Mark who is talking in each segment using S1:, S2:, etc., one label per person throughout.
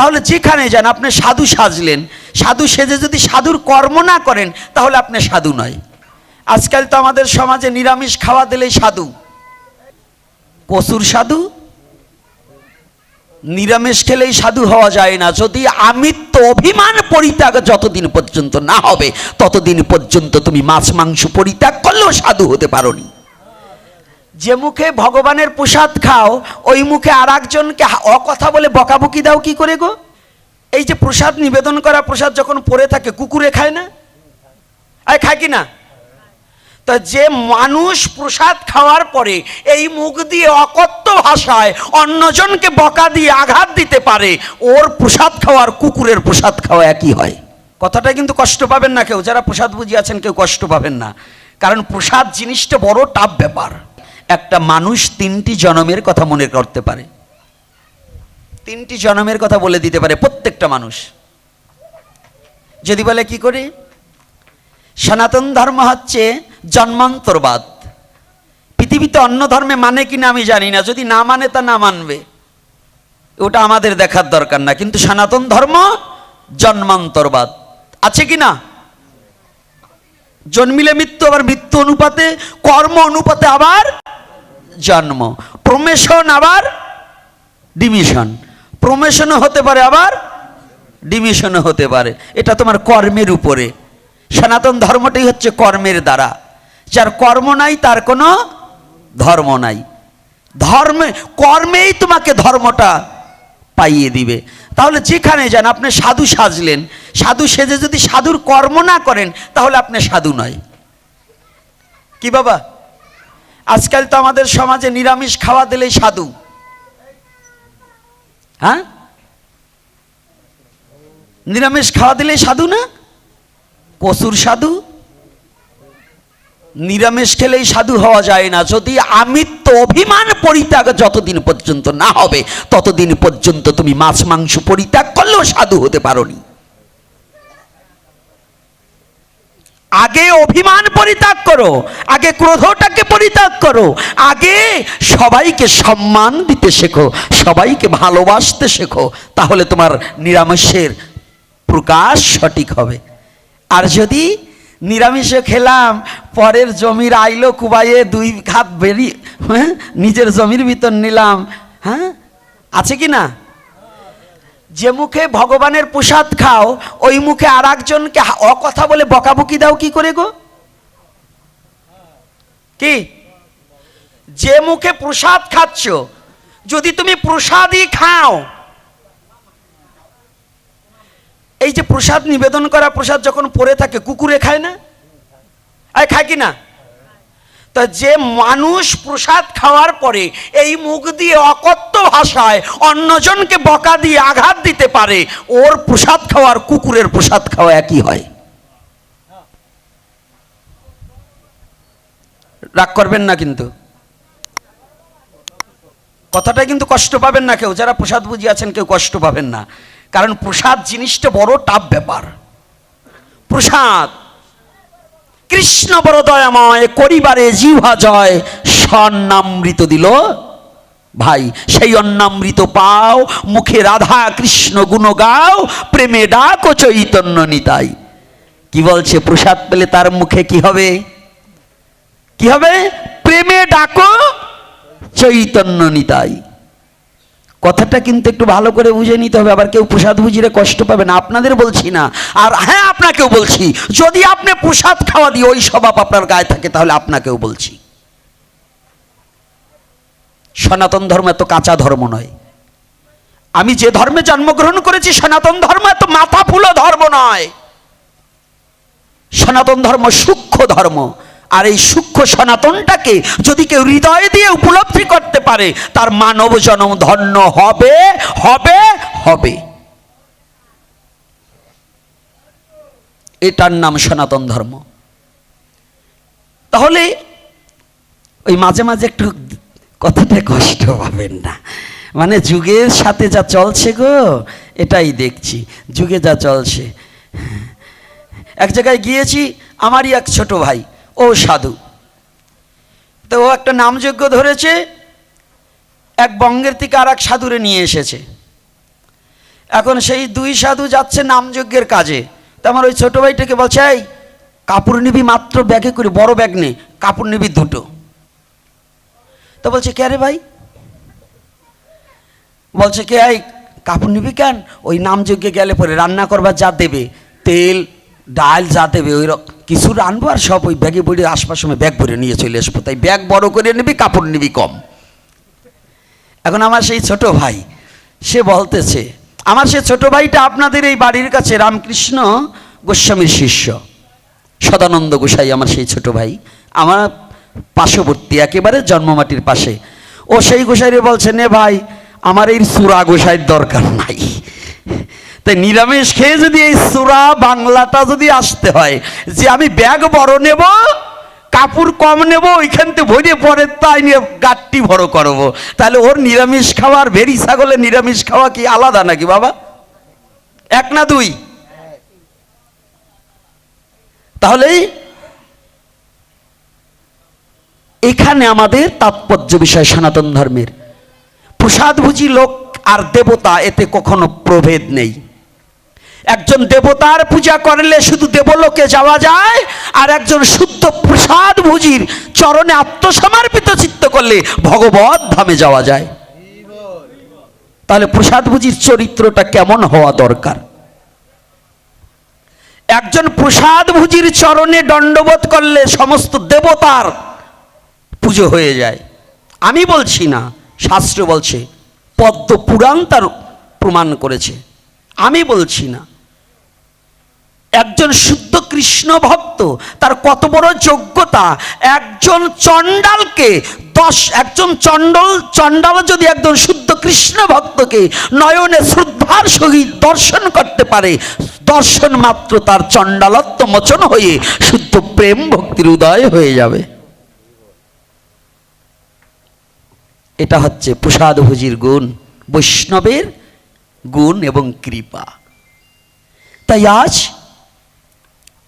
S1: তাহলে যেখানে যান আপনি সাধু সাজলেন, সাধু সেজে যদি সাধুর কর্ম না করেন তাহলে আপনি সাধু নয়। আজকাল তো আমাদের সমাজে নিরামিষ খাওয়া দিলেই সাধু, কসুর সাধু। নিরামিষ খেলেই সাধু হওয়া যায় না। যদি আমিত্ব অভিমান পরিত্যাগ যতদিন পর্যন্ত না হবে ততদিন পর্যন্ত তুমি মাছ মাংস পরিত্যাগ করলেও সাধু হতে পারোনি। যে মুখে ভগবানের প্রসাদ খাও ওই মুখে আর একজনকে অকথা বলে বকাবকি দাও কি করে গো? এই যে প্রসাদ নিবেদন করা প্রসাদ যখন পড়ে থাকে কুকুরে খায় না? খায় কি না? তো যে মানুষ প্রসাদ খাওয়ার পরে এই মুখ দিয়ে অকথ্য ভাষায় অন্যজনকে বকা দিয়ে আঘাত দিতে পারে, ওর প্রসাদ খাওয়ার কুকুরের প্রসাদ খাওয়া একই হয়। কথাটা কিন্তু কষ্ট পাবেন না কেউ, যারা প্রসাদ বুঝিয়েছেন কেউ কষ্ট পাবেন না, কারণ প্রসাদ জিনিসটা বড় টাফ ব্যাপার। একটা মানুষ 3টি জন্মের কথা মনে করতে পারে, 3টি জন্মের কথা বলে দিতে পারে প্রত্যেকটা মানুষ। যদি বলে কি করে? সনাতন ধর্ম হচ্ছে জন্মান্তরবাদ। পৃথিবীতে অন্য ধর্মে মানে কিনা আমি জানি না, যদি না মানে তা না মানবে, ওটা আমাদের দেখার দরকার না। কিন্তু সনাতন ধর্ম জন্মান্তরবাদ আছে কি না? জন্মিলে মৃত্যু, আবার মৃত্যু অনুপাতে কর্ম অনুপাতে আবার জন্ম, প্রমেশন আবার ডিমিশন, প্রমেশনও হতে পারে আবার ডিমিশনও হতে পারে। এটা তোমার কর্মের উপরে। সনাতন ধর্মটাই হচ্ছে কর্মের দ্বারা। যার কর্ম নাই তার কোনো ধর্ম নাই। ধর্মে কর্মেই তোমাকে ধর্মটা পাইয়ে দিবে। তাহলে যেখানে যান আপনি সাধু সাজলেন, সাধু সেজে যদি সাধুর কর্ম না করেন তাহলে আপনি সাধু নয়। কি বাবা? আজকাল তো আমাদের সমাজে নিরামিষ খাওয়া দিলেই সাধু। হ্যাঁ, নিরামিষ খাওয়া দিলেই সাধু না? কসুর সাধু। নিরামিষ খেলেই সাধু হওয়া যায় না। যদি আমিত্ব অভিমান পরিত্যাগ যতদিন পর্যন্ত না হবে ততদিন পর্যন্ত তুমি মাছ মাংস পরিত্যাগ করলেও সাধু হতে পারোনি। আগে অভিমান পরিত্যাগ করো, আগে ক্রোধটাকে পরিত্যাগ করো, আগে সবাইকে সম্মান দিতে শেখো, সবাইকে ভালোবাসতে শেখো, তাহলে তোমার নিরামিষের প্রকাশ সঠিক হবে। আর যদি নিরামিষে খেলাম, পরের জমির আইলো কুবাইয়ে 2 খাপ বেরিয়ে নিজের জমির ভিতর নিলাম, হ্যাঁ আছে কি না? যে মুখে ভগবানের প্রসাদ খাও ওই মুখে আর একজনকে অকথা বলে বকাবকি দাও কি করে গো? কি? যে মুখে প্রসাদ খাচ্ছ, যদি তুমি প্রসাদই খাও, এই যে প্রসাদ নিবেদন করা প্রসাদ যখন পড়ে থাকে কুকুরে খায় না? খায় কি না? তা যে মানুষ প্রসাদ খাওয়ার পরে এই মুখ দিয়ে অকথ্য ভাষায় অন্যজনকে বকা দিয়ে আঘাত দিতে পারে, ওর প্রসাদ খাওয়ার কুকুরের প্রসাদ খাওয়া একই হয়। রাগ করবেন না কিন্তু, কথাটা কিন্তু কষ্ট পাবেন না কেউ, যারা প্রসাদ বুঝিয়েছেন কেউ কষ্ট পাবেন না, কারণ প্রসাদ জিনিসটা বড় টাফ ব্যাপার। প্রসাদ কৃষ্ণ বড় দয়াময়, করিবারে জিহ্বা জয়, স্বর্ণামৃত দিল ভাই। সেই অন্নামৃত পাও, মুখে রাধা কৃষ্ণ গুণ গাও, প্রেমে ডাকো চৈতন্য নিতাই। কি বলছে? প্রসাদ পেলে তার মুখে কি হবে? কি হবে? প্রেমে ডাকো চৈতন্য নিতাই। কথাটা কিন্তু একটু ভালো করে বুঝে নিতে হবে। আবার কেউ প্রসাদ বুঝিয়ে কষ্ট পাবে না, আপনাদের বলছি না। আর হ্যাঁ, আপনাকেও বলছি, যদি আপনি প্রসাদ খাওয়া দিয়ে ওই স্বভাব আপনার গায়ে থাকে তাহলে আপনাকেও বলছি, সনাতন ধর্ম এত কাঁচা ধর্ম নয়। আমি যে ধর্মে জন্মগ্রহণ করেছি সনাতন ধর্ম এত মাথা ফুলো ধর্ম নয়। সনাতন ধর্ম সূক্ষ্ম ধর্ম। আর এই সূক্ষ্ম সনাতনটাকে যদি কেউ হৃদয় দিয়ে উপলব্ধি করতে পারে তার মানব জন্ম ধন্য হবে হবে হবে। এটার নাম সনাতন ধর্ম। তাহলে ওই মাঝে মাঝে একটু কথাটা কষ্ট পাবেন না, মানে যুগের সাথে যা চলছে গো, এটাই দেখছি, যুগে যা চলছে। এক জায়গায় গিয়েছি, আমারই এক ছোট ভাই, ও সাধু, তো ও একটা নামযজ্ঞ ধরেছে, এক বঙ্গের থেকে আর এক সাধুরে নিয়ে এসেছে। এখন সেই দুই সাধু যাচ্ছে নামযজ্ঞের কাজে। তো আমার ওই ছোট ভাইটাকে বলছে, এই কাপড় নিবি মাত্র ব্যাগে করে, বড় ব্যাগ নে, কাপড় নিবি দুটো। তো বলছে কে রে ভাই? বলছে কে, এই কাপড় নিবি কেন? ওই নামযজ্ঞে গেলে পরে রান্না করবার যা দেবে, তেল ডাল যা দেবে, ওই কিছু রানবো আর সব ওই ব্যাগে বড়ি আসবার সময় ব্যাগ ভরে নিয়ে চলে আসবো, তাই ব্যাগ বড় করে নিবি, কাপড় নিবি কম। এখন আমার সেই ছোট ভাই সে বলতেছে, আমার সে ছোট ভাইটা আপনাদের এই বাড়ির কাছে রামকৃষ্ণ গোস্বামীর শিষ্য, সদানন্দ গোসাই আমার সেই ছোট ভাই, আমার পার্শ্ববর্তী একেবারে জন্মমাটির পাশে। ও সেই গোসাইরে বলছে, নে ভাই আমার এই সুরা গোসাইয়ের দরকার নাই, তাই নিরামিষ খেয়ে যদি এই সুরা বাংলাটা যদি আসতে হয় যে আমি ব্যাগ বড় নেব, কাপড় কম নেব, ওইখান থেকে ভরে পরে তাই নিয়ে গাট্টি বড় করবো, তাহলে ওর নিরামিষ খাওয়ার ভেরি ছাগলের নিরামিষ খাওয়া কি আলাদা নাকি বাবা? এক না দুই? তাহলে এখানে আমাদের তাৎপর্য বিষয় সনাতন ধর্মের, প্রসাদভোজী লোক আর দেবতা এতে কখনো প্রভেদ নেই। একজন দেবতার পূজা করলে শুধু দেবলোকে যাওয়া যায়, আর একজন শুদ্ধ প্রসাদভোজীর চরণে আত্মসমর্পিত চিত্ত করলে ভগবত ধামে যাওয়া যায়। তাহলে প্রসাদভোজীর চরিত্রটা কেমন হওয়া দরকার? একজন প্রসাদভোজীর চরণে দণ্ডবোধ করলে সমস্ত দেবতার পুজো হয়ে যায়। আমি বলছি না, শাস্ত্র বলছে, পদ্ম পুরাণ তার প্রমাণ করেছে, আমি বলছি না। একজন শুদ্ধ কৃষ্ণ ভক্ত তার কত বড় যোগ্যতা, একজন চণ্ডালকে একজন চণ্ডাল যদি একজন শুদ্ধ কৃষ্ণ ভক্তকে নয়নে শ্রদ্ধার সহিত দর্শন করতে পারে, দর্শন মাত্র তার চণ্ডালত্ব মোচন হয়ে শুদ্ধ প্রেম ভক্তির উদয় হয়ে যাবে। এটা হচ্ছে প্রসাদভোজীর গুণ, বৈষ্ণবের গুণ এবং কৃপা। তাই আজ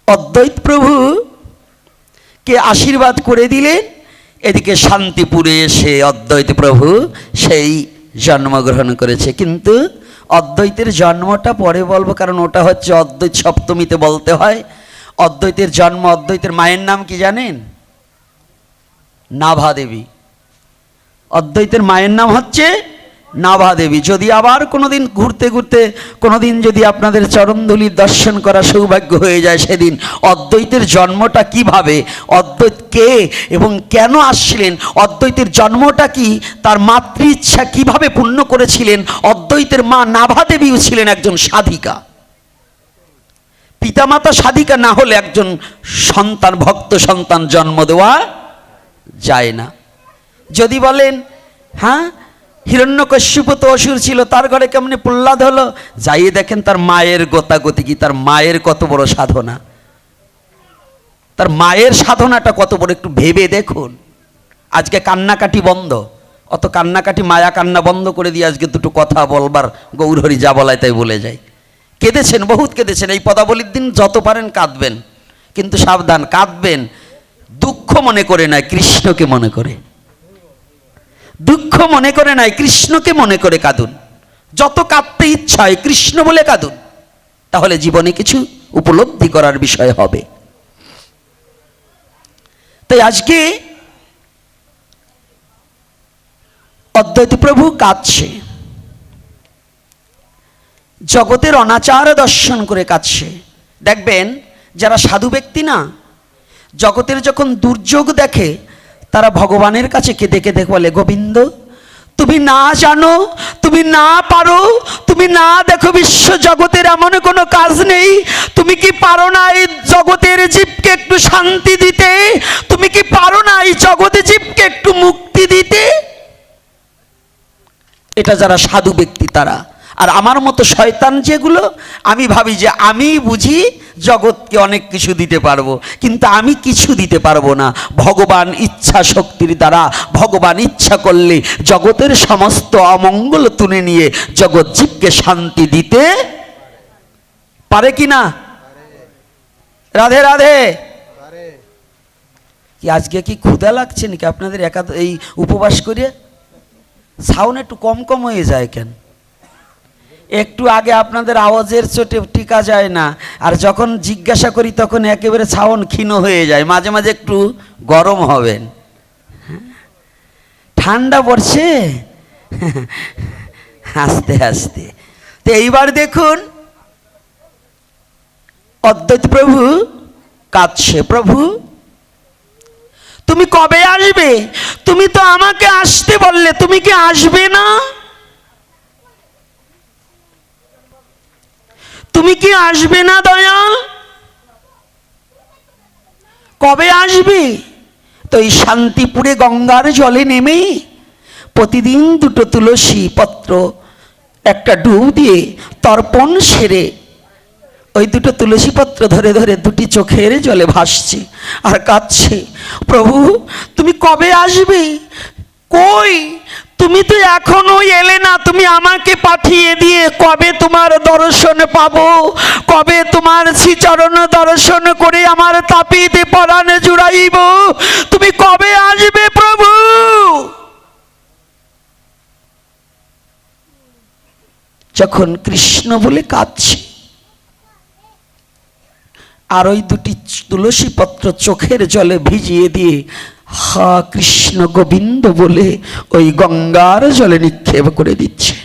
S1: অদ্বৈত প্রভু কে আশীর্বাদ করে দিলেন, এদিকে শান্তিপুরে এসে অদ্বৈত প্রভু সেই জন্মগ্রহণ করেছে। কিন্তু অদ্বৈতের জন্মটা পরে বলবো, কারণ ওটা হচ্ছে অদ্বৈত সপ্তমীতে বলতে হয়। অদ্বৈতের জন্ম, অদ্বৈতের মায়ের নাম কি জানেন? নাভা দেবী। অদ্বৈতের মায়ের নাম হচ্ছে নাভা দেবী। যদি আবার কোনোদিন ঘুরতে ঘুরতে কোনোদিন যদি আপনাদের চরণধুলির দর্শন করা সৌভাগ্য হয়ে যায়, সেদিন অদ্বৈতের জন্মটা কিভাবে, অদ্বৈত কে এবং কেন আসছিলেন, অদ্বৈতের জন্মটা কি, তার মাতৃ ইচ্ছা কিভাবে পূর্ণ করেছিলেন। অদ্বৈতের মা নাভা দেবীও ছিলেন একজন সাধিকা। পিতামাতা সাধিকা না হলে একজন সন্তান, ভক্ত সন্তান জন্ম দেওয়া যায় না। যদি বলেন হ্যাঁ হিরণ্যকশ্যপ তো অসুর ছিল, তার ঘরে কেমনে প্রহ্লাদ হলো, যাইয়ে দেখেন তার মায়ের গতাগতি কি, তার মায়ের কত বড় সাধনা, তার মায়ের সাধনাটা কত বড়, একটু ভেবে দেখুন। আজকে কান্নাকাটি বন্ধ, অত কান্নাকাটি মায়া কান্না বন্ধ করে দিয়ে আজকে দুটো কথা বলবার গৌরহরি যা বলায় তাই বলে যায়। কেঁদেছেন, বহুত কেঁদেছেন, এই পদাবলীর দিন যত পারেন কাঁদবেন, কিন্তু সাবধান, কাঁদবেন দুঃখ মনে করে নয়, কৃষ্ণকে মনে করে। দুঃখ মনে করে নাই, কৃষ্ণকে মনে করে কাঁদুন। যত কাঁদতে ইচ্ছা হয় কৃষ্ণ বলে কাঁদুন, তাহলে জীবনে কিছু উপলব্ধি করার বিষয় হবে। তাই আজকে অদ্বৈত প্রভু কাঁদছে, জগতের অনাচার দর্শন করে কাঁদছে। দেখবেন যারা সাধু ব্যক্তি না, জগতের যখন দুর্যোগ দেখে তারা ভগবানের কাছে কেঁদে কেঁদে বলে, গোবিন্দ তুমি না জানো, তুমি না পারো, তুমি না দেখো বিশ্ব জগতের এমন কোনো কাজ নেই, তুমি কি পারো না এই জগতের জীবকে একটু শান্তি দিতে, তুমি কি পারো না এই জগতের জীবকে একটু মুক্তি দিতে। এটা যারা সাধু ব্যক্তি তারা। আর আমার মতো শয়তান যেগুলো, আমি ভাবি যে আমি বুঝি জগৎকে অনেক কিছু দিতে পারবো, কিন্তু আমি কিছু দিতে পারবো না। ভগবান ইচ্ছা শক্তির দ্বারা, ভগবান ইচ্ছা করলে জগতের সমস্ত অমঙ্গল তুলে নিয়ে জগৎ জীবকে শান্তি দিতে পারে কি না? রাধে রাধে। কি আজকে কি ক্ষুধা লাগছে নাকি আপনাদের এই উপবাস করে? সাউন্ড একটু কম কম হয়ে যায় কেন? একটু আগে আপনাদের আওয়াজের চোটে টিকা যায় না, আর যখন জিজ্ঞাসা করি তখন একেবারে ছাউন ক্ষীণ হয়ে যায়, মাঝে মাঝে একটু গরম হবেন। ঠান্ডা পড়ছে আস্তে আস্তে। তো এইবার দেখুন অদ্বৈত প্রভু কাঁদছে, প্রভু তুমি কবে আসবে? তুমি তো আমাকে আসতে বললে, তুমি কি আসবে না? তুমি কি আসবে না দয়াল? কবে আসবে? তো এই শান্তিপুরে গঙ্গার জলে নেমে প্রতিদিন দুটো তুলসী পত্র একটা ডুব দিয়ে তর্পণ সেরে ওই দুটো তুলসী পত্র ধরে ধরে দুটি চোখের জলে ভাসছে আর কাঁদছে, প্রভু তুমি কবে আসবে? কই তুমি তো এখনো এলে না, তুমি আমাকে পাঠিয়ে দিয়ে কবে তোমার দর্শন পাবো? কবে তোমার শ্রীচরণ দর্শন করে আমার তাপিতে পরাণ জুড়াইব? তুমি কবে আসবে প্রভু? যখন কৃষ্ণ বলে কাঁদছে আর ওই দুটি তুলসী পত্র চোখের জলে ভিজিয়ে দিয়ে হা কৃষ্ণ গোবিন্দ বলে ওই গঙ্গার জলে নিক্ষেপ করে দিচ্ছে,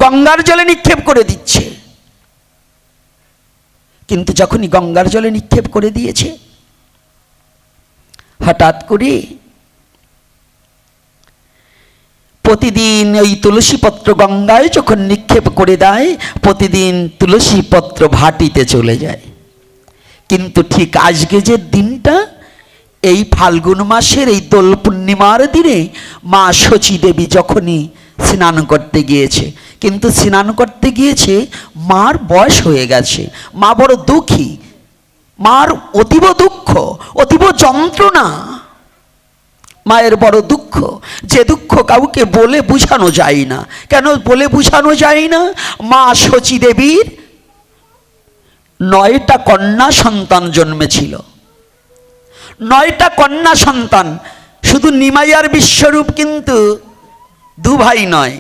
S1: গঙ্গার জলে নিক্ষেপ করে দিচ্ছে। কিন্তু যখনই গঙ্গার জলে নিক্ষেপ করে দিয়েছে, হঠাৎ করে প্রতিদিন ওই তুলসী পত্র গঙ্গায় যখন নিক্ষেপ করে দেয়, প্রতিদিন তুলসী পত্র ভাটিতে চলে যায়। কিন্তু ঠিক আজকে যে দিনটা, এই ফাল্গুন মাসের এই দোল পূর্ণিমার দিনে মা শচী দেবী যখনই স্নান করতে গিয়েছে, কিন্তু স্নান করতে গিয়েছে মার বয়স হয়ে গেছে, মা বড় দুঃখী, মার অতীব দুঃখ, অতীব যন্ত্রণা, মায়ের বড় দুঃখ, যে দুঃখ কাউকে বলে বোঝানো যায় না। কেন বলে বোঝানো যায় না? মা শচী দেবীর 9টা কন্যা সন্তান জন্মেছিল, 9টা কন্যা সন্তান। শুধু নিমাইয়ার বিশ্বরূপ কিন্তু 2 ভাই নয়,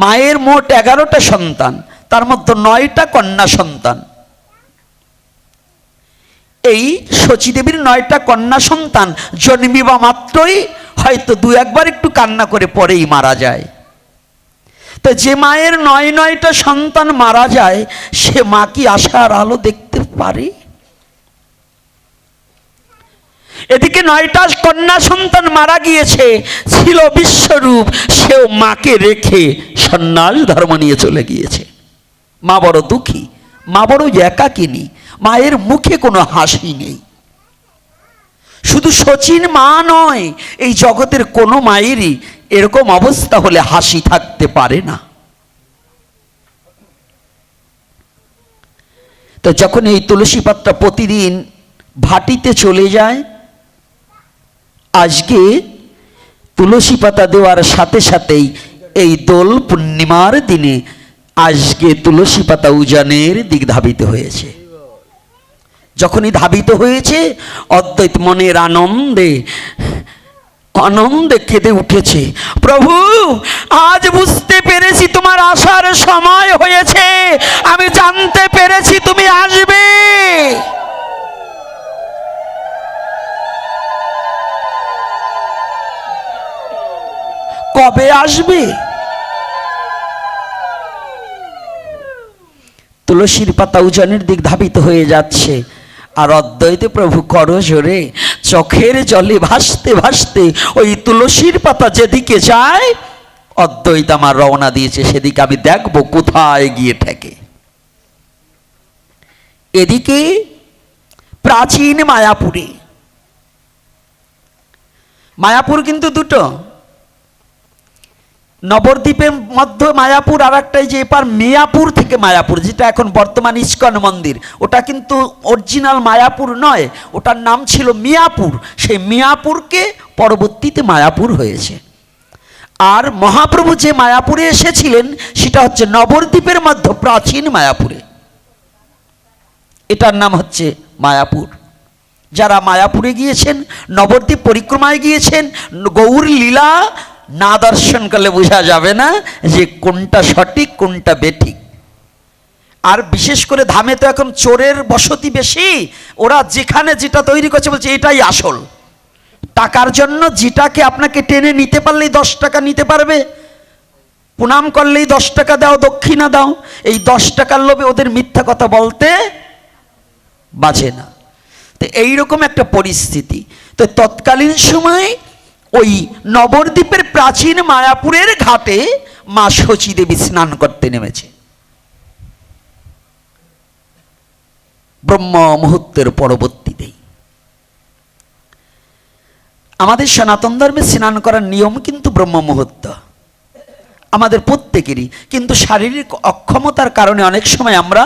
S1: মায়ের মোট 11টা সন্তান, তার মধ্যে 9টা কন্যা সন্তান। এই শচী দেবীর 9টা কন্যা সন্তান জন্মিবা মাত্রই হয়তো 2-1বার একটু কান্না করে পরেই মারা যায়। তো যে মায়ের 9টা সন্তান মারা যায়, সে মা কি আশার আলো দেখতে পারে? এদিকে 9টা কন্যা সন্তান মারা গিয়েছে, ছিল বিশ্বরূপ, সেও মাকে রেখে সন্ন্যাস ধর্ম নিয়ে চলে গিয়েছে। মা বড় দুঃখী, মা বড় একাকিনী, মায়ের মুখে কোনো হাসি নেই। শুধু শচীর মা নয়, এই জগতের কোনো মায়েরই এরকম অবস্থা হলে হাসি থাকতে পারে না। তো যখন এই তুলসী পাতা প্রতিদিন ভাটিতে চলে যায়, আজকে তুলসী পাতা দেওয়ার সাথে সাথেই এই দোল পূর্ণিমার দিনে আজকে তুলসী পাতা উজানের দিক ধাবিত হয়েছে। যখনই ধাবিত হয়েছে, অদ্বৈত মনের আনন্দে আনন্দে কেঁদে উঠেছে, প্রভু আজ বুঝতে পেরেছি তোমার আসার সময় হয়েছে, আমি জানতে পেরেছি তুমি আসবে। কবে আসবে? তুলসীর পাতা উজানের দিক ধাবিত হয়ে যাচ্ছে, আর অদ্বৈত প্রভু করজোরে চোখের জলে ভাসতে ভাসতে ওই তুলসীর পাতা যেদিকে যায়, অদ্বৈত আমার রওনা দিয়েছে সেদিকে আমি দেখব কোথায় গিয়ে ঠেকে। এদিকে প্রাচীন মায়াপুরে, মায়াপুর কিন্তু দুটো, নবদ্বীপের মধ্যে মায়াপুর, আর একটাই যে এপার মেয়াপুর থেকে মায়াপুর, যেটা এখন বর্তমান ইস্কন মন্দির, ওটা কিন্তু অরিজিনাল মায়াপুর নয়, ওটার নাম ছিল মিয়াপুর। সেই মিয়াপুরকে পরবর্তীতে মায়াপুর হয়েছে। আর মহাপ্রভু যে মায়াপুরে এসেছিলেন সেটা হচ্ছে নবদ্বীপের মধ্যে প্রাচীন মায়াপুরে, এটার নাম হচ্ছে মায়াপুর। যারা মায়াপুরে গিয়েছেন, নবদ্বীপ পরিক্রমায় গিয়েছেন, গৌর লীলা না দর্শন করলে বোঝা যাবে না যে কোনটা সঠিক কোনটা বেঠিক। আর বিশেষ করে ধামে তো এখন চোরের বসতি বেশি, ওরা যেখানে যেটা তৈরি করছে বলছে এটাই আসল। টাকার জন্য যেটাকে আপনাকে টেনে নিতে পারলেই 10 টাকা নিতে পারবে, প্রণাম করলেই 10 টাকা দাও, দক্ষিণা দাও, এই 10 টাকার লোভে ওদের মিথ্যা কথা বলতে বাজে না। তো এইরকম একটা পরিস্থিতি। তো তৎকালীন সময় ওই নবদ্বীপের প্রাচীন মায়াপুরের ঘাটে মা শচী দেবী স্নান করতে নেমেছে ব্রহ্ম মুহূর্তের পরবর্তীতেই। আমাদের সনাতন ধর্মে স্নান করার নিয়ম কিন্তু ব্রহ্ম মুহূর্ত আমাদের প্রত্যেকেরই, কিন্তু শারীরিক অক্ষমতার কারণে অনেক সময় আমরা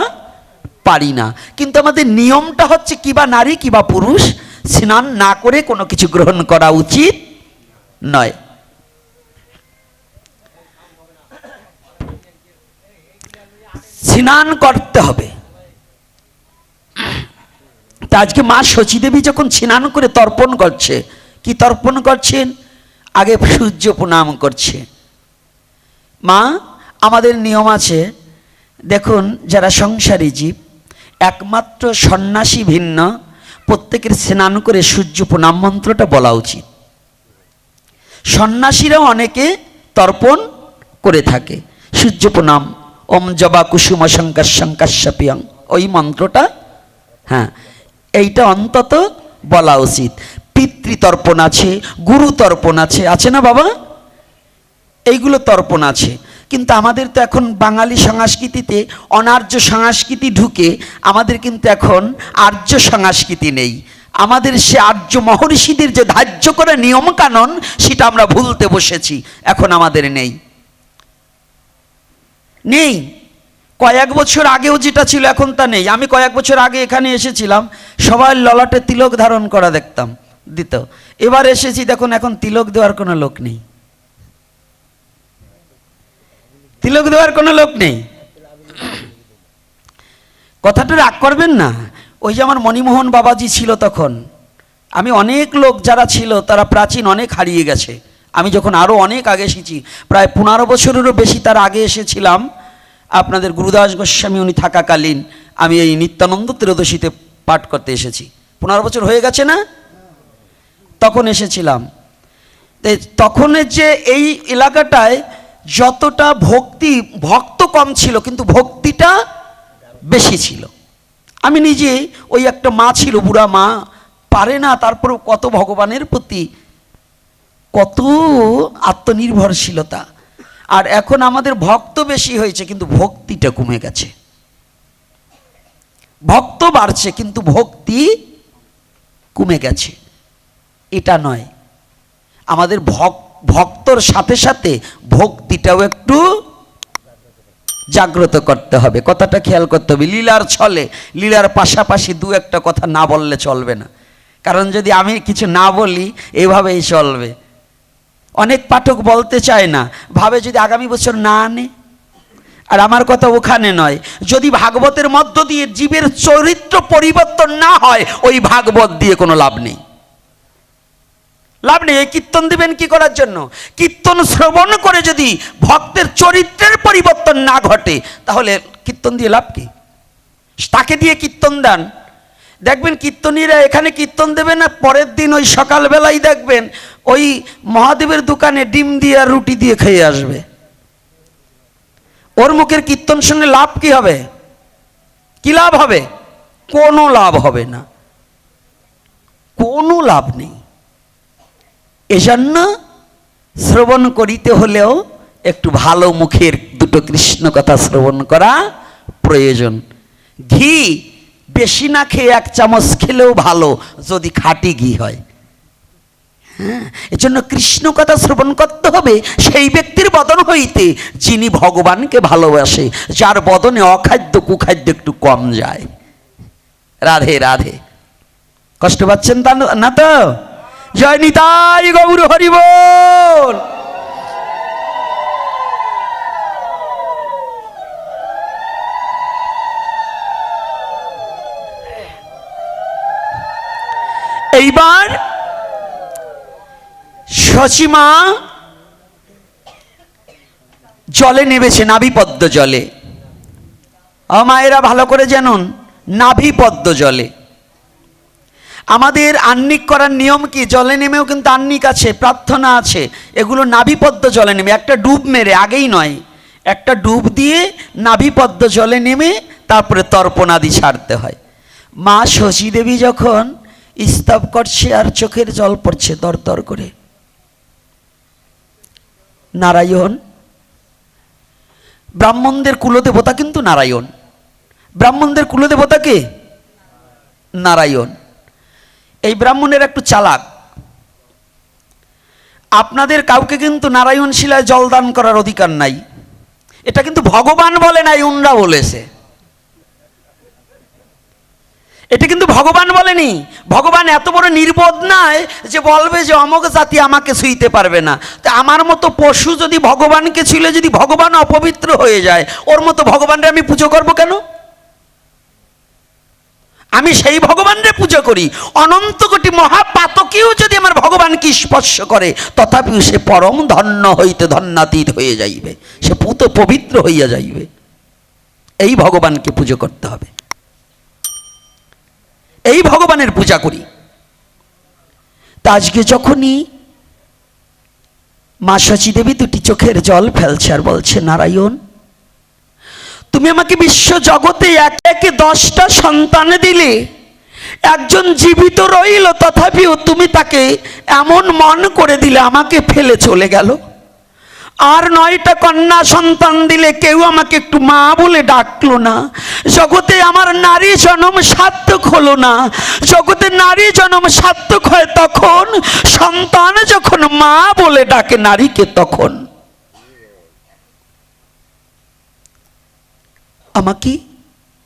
S1: পারি না। কিন্তু আমাদের নিয়মটা হচ্ছে কিবা নারী কিবা পুরুষ স্নান না করে কোনো কিছু গ্রহণ করা উচিত নয়। স্নান করতে হবে। তা আজকে মা শচী দেবী যখন স্নান করে তর্পণ করছে, কি তর্পণ করছেন? আগে সূর্য প্রণাম করছে। মা, আমাদের নিয়ম আছে, দেখুন যারা সংসারী জীব, একমাত্র সন্ন্যাসী ভিন্ন, প্রত্যেকের স্নান করে সূর্য প্রণাম মন্ত্রটা বলা উচিত। সন্ন্যাসীরাও অনেকে তর্পণ করে থাকে সূর্য প্রণাম, ওম জবা কুসুম শঙ্কর শঙ্কর্ষপিয়ং, ওই মন্ত্রটা, হ্যাঁ এইটা অন্তত বলা উচিত। পিতৃতর্পণ আছে, গুরু তর্পণ আছে, আছে না বাবা? এইগুলো তর্পণ আছে। কিন্তু আমাদের তো এখন বাঙালি সংস্কৃতিতে অনার্য সংস্কৃতি ঢুকে আমাদের কিন্তু এখন আর্য সংস্কৃতি নেই। আমাদের সে আর্য মহর্ষিদের যে ধার্য করা নিয়ম কানুন সেটা আমরা ভুলতে বসেছি, এখন আমাদের নেই। নেই, কয়েক বছর আগেও যেটা ছিল এখন তা নেই। আমি কয়েক বছর আগে এখানে এসেছিলাম, সবাই ললাটে তিলক ধারণ করা দেখতাম, দিত। এবার এসেছি দেখুন এখন তিলক দেওয়ার কোনো লোক নেই, তিলক দেওয়ার কোনো লোক নেই। কথাটা রাগ করবেন না। ওই যে আমার মণিমোহন বাবাজি ছিল তখন, আমি অনেক লোক যারা ছিল তারা প্রাচীন অনেক হারিয়ে গেছে। আমি যখন আরও অনেক আগে এসেছি, প্রায় 15 বছরেরও বেশি তার আগে এসেছিলাম, আপনাদের গুরুদাস গোস্বামী উনি থাকাকালীন আমি এই নিত্যানন্দ ত্রয়োদশীতে পাঠ করতে এসেছি। 15 বছর হয়ে গেছে না? তখন এসেছিলাম। তখনের যে এই এলাকাটায় যতটা ভক্ত কম ছিল কিন্তু ভক্তিটা বেশি ছিল। আমি নিজে, ওই একটা মা ছিল, বুড়া মা, পারে না, তারপরেও কত ভগবানের প্রতি কত আত্মনির্ভরশীলতা। আর এখন আমাদের ভক্ত বেশি হয়েছে কিন্তু ভক্তিটা কমে গেছে। ভক্ত বাড়ছে কিন্তু ভক্তি কমে গেছে। এটা নয়, আমাদের ভক্তর সাথে সাথে ভক্তিটাও একটু জাগ্রত করতে হবে। কথাটা খেয়াল করতে হবে। লীলার ছলে, লীলার পাশাপাশি দু একটা কথা না বললে চলবে না। কারণ যদি আমি কিছু না বলি এভাবেই চলবে। অনেক পাঠক বলতে চায় না, ভাবে যদি আগামী বছর না আনে, আর আমার কথা ওখানে নয়। যদি ভাগবতের মধ্য দিয়ে জীবের চরিত্র পরিবর্তন না হয়, ওই ভাগবত দিয়ে কোনো লাভ নেই, লাভ নেই। এই কীর্তন দিবেন কি করার জন্য? কীর্তন শ্রবণ করে যদি ভক্তের চরিত্রের পরিবর্তন না ঘটে তাহলে কীর্তন দিয়ে লাভ কি? তাকে দিয়ে কীর্তন দান। দেখবেন কীর্তনীরা এখানে কীর্তন দেবে না, পরের দিন ওই সকালবেলায় দেখবেন ওই মহাদেবের দোকানে ডিম দিয়ে আর রুটি দিয়ে খেয়ে আসবে। ওর মুখের কীর্তন শুনে লাভ কি হবে? কি লাভ হবে? কোনো লাভ হবে না, কোনো লাভ নেই। এজন্য শ্রবণ করিতে হলেও একটু ভালো মুখের দুটো কৃষ্ণ কথা শ্রবণ করা প্রয়োজন। ঘি বেশি না খেয়ে 1 চামচ খেলেও ভালো, যদি খাঁটি ঘি হয়। হ্যাঁ, এজন্য কৃষ্ণ কথা শ্রবণ করতে হবে সেই ব্যক্তির বদন হইতে যিনি ভগবানকে ভালোবাসে, যার বদনে অখাদ্য কুখাদ্য একটু কম যায়। রাধে রাধে। কষ্ট পাচ্ছেন তা না তো? জয় নিতাই গৌর হরি বল। এইবার শচীমা জলে নেমেছে, নাভিপদ্ম জলে। মায়েরা ভালো করে জানুন, নাভিপদ্ম জলে। আমাদের আহ্নিক করার নিয়ম কি? জলে নেমেও কিন্তু আহ্নিক আছে, প্রার্থনা আছে, এগুলো নাভিপদ্ম জলে নেমে একটা ডুব মেরে, আগেই নয়, একটা ডুব দিয়ে নাভিপদ্ম জলে নেমে তারপরে তর্পণাদি ছাড়তে হয়। মা শচী দেবী যখন স্তব করছে আর চোখের জল পড়ছে দর দর করে, নারায়ণ, ব্রাহ্মণদের কুলদেবতা কিন্তু নারায়ণ, ব্রাহ্মণদের কুলদেবতা কে? নারায়ণ। এই ব্রাহ্মণের একটু চালাক, আপনাদের কাউকে কিন্তু নারায়ণ শিলায় জল দান করার অধিকার নাই। এটা কিন্তু ভগবান বলে নাই, উনরা বলেছে। এটা কিন্তু ভগবান বলেনি। ভগবান এত বড় নির্বোধ নয় যে বলবে যে অমক জাতি আমাকে ছুঁইতে পারবে না। তো আমার মতো পশু যদি ভগবানকে ছুঁলে যদি ভগবান অপবিত্র হয়ে যায়, ওর মতো ভগবানরে আমি পুজো করব কেন? আমি সেই ভগবানরে পুজো করি। অনন্ত কোটি মহাপাতকেও যদি আমার ভগবানকে স্পর্শ করে, তথাপিও সে পরম ধন্য হইতে ধন্যাতীত হয়ে যাইবে, সে পুত পবিত্র হইয়া যাইবে। এই ভগবানকে পুজো করতে হবে, এই ভগবানের পূজা করি। তা আজকে যখনই মা শচী দেবী দুটি চোখের জল ফেলছে আর বলছে, নারায়ণ, তুমি আমাকে বিশ্ব জগতে একে একে 10টা সন্তান দিলে, একজন জীবিত রইল, তথাপিও তুমি তাকে এমন মন করে দিলে আমাকে ফেলে চলে গেল। আর 9টা কন্যা সন্তান দিলে, কেউ আমাকে একটু মা বলে ডাকলো না। জগতে আমার নারী জন্ম সার্থক হলো না। জগতে নারী জন্ম সার্থক হয় তখন, সন্তান যখন মা বলে ডাকে নারীকে, তখন আমাকে